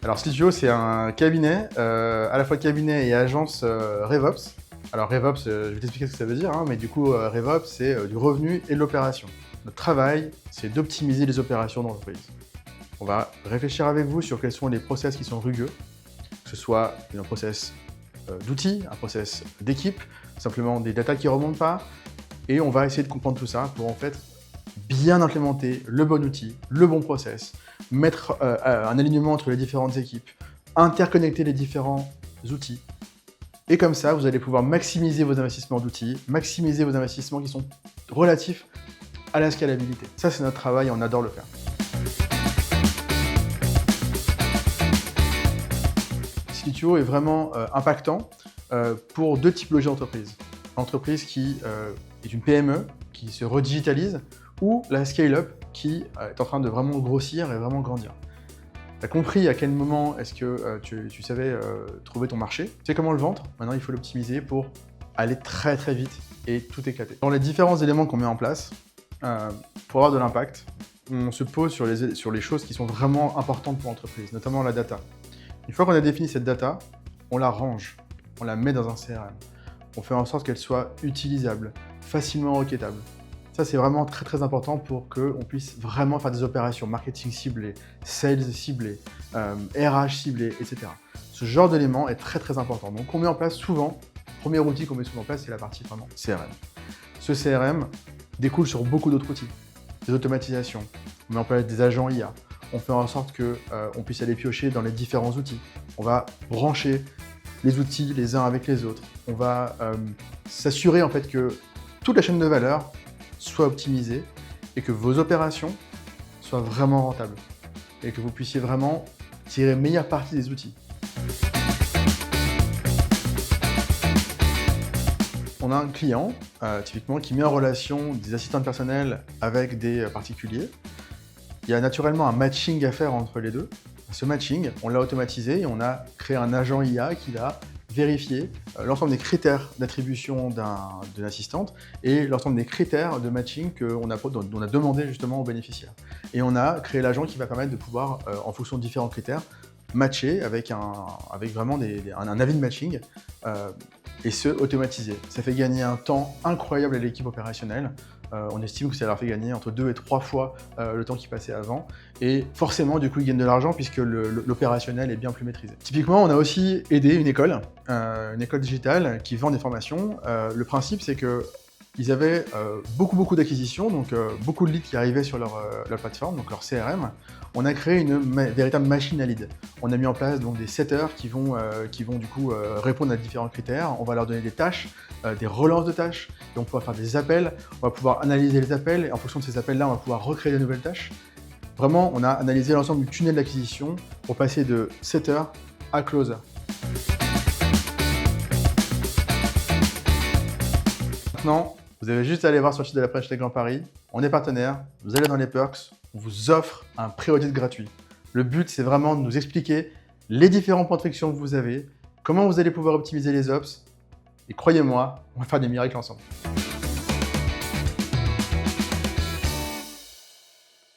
Alors Slicio, c'est un cabinet, à la fois cabinet et agence RevOps. Alors RevOps, je vais t'expliquer ce que ça veut dire, hein, mais du coup RevOps, c'est du revenu et de l'opération. Notre travail, c'est d'optimiser les opérations d'entreprise. On va réfléchir avec vous sur quels sont les process qui sont rugueux, que ce soit un process d'outils, un process d'équipe, simplement des datas qui ne remontent pas, et on va essayer de comprendre tout ça pour en fait bien implémenter le bon outil, le bon process, mettre un alignement entre les différentes équipes, interconnecter les différents outils. Et comme ça, vous allez pouvoir maximiser vos investissements d'outils, maximiser vos investissements qui sont relatifs à la scalabilité. Ça, c'est notre travail et on adore le faire. Slicio est vraiment impactant pour deux typologies d'entreprises. L'entreprise qui est une PME, qui se redigitalise, ou la scale-up qui est en train de vraiment grossir et vraiment grandir. Tu as compris à quel moment est-ce que tu savais trouver ton marché. Tu sais comment le vendre. Maintenant, il faut l'optimiser pour aller très très vite et tout éclater. Dans les différents éléments qu'on met en place, pour avoir de l'impact, on se pose sur les choses qui sont vraiment importantes pour l'entreprise, notamment la data. Une fois qu'on a défini cette data, on la range, on la met dans un CRM. On fait en sorte qu'elle soit utilisable, facilement requêtable. Ça, c'est vraiment très très important pour qu'on puisse vraiment faire des opérations marketing ciblées, sales ciblées, RH ciblées, etc. Ce genre d'élément est très très important. Donc on met en place souvent, le premier outil qu'on met souvent en place, c'est la partie vraiment CRM. Ce CRM découle sur beaucoup d'autres outils, des automatisations, on met en place des agents IA, on fait en sorte qu'on puisse aller piocher dans les différents outils. On va brancher les outils les uns avec les autres. On va s'assurer en fait que toute la chaîne de valeur soit optimisée et que vos opérations soient vraiment rentables et que vous puissiez vraiment tirer meilleure partie des outils. On a un client, typiquement, qui met en relation des assistants personnels avec des particuliers. Il y a naturellement un matching à faire entre les deux. Ce matching, on l'a automatisé et on a créé un agent IA qui va vérifier l'ensemble des critères d'attribution d'une assistante et l'ensemble des critères de matching dont on a demandé justement aux bénéficiaires. Et on a créé l'agent qui va permettre de pouvoir, en fonction de différents critères, matcher avec vraiment un avis de matching et ce, automatisé. Ça fait gagner un temps incroyable à l'équipe opérationnelle. On estime que ça leur fait gagner entre 2 et 3 fois le temps qu'ils passaient avant. Et forcément, du coup, ils gagnent de l'argent puisque l'opérationnel est bien plus maîtrisé. Typiquement, on a aussi aidé une école digitale qui vend des formations. Le principe, c'est qu'ils avaient beaucoup d'acquisitions, donc beaucoup de leads qui arrivaient sur leur plateforme, donc leur CRM. On a créé une véritable machine à leads. On a mis en place donc, des setters qui vont du coup répondre à différents critères. On va leur donner des tâches, des relances de tâches, et on va pouvoir faire des appels, on va pouvoir analyser les appels, et en fonction de ces appels-là, on va pouvoir recréer de nouvelles tâches. Vraiment, on a analysé l'ensemble du tunnel d'acquisition pour passer de setter à closer. Maintenant, vous avez juste à aller voir sur le site de la French Tech Grand Paris. On est partenaire, vous allez dans les perks, on vous offre un pré-audit gratuit. Le but, c'est vraiment de nous expliquer les différents points de friction que vous avez, comment vous allez pouvoir optimiser les ops. Et croyez-moi, on va faire des miracles ensemble.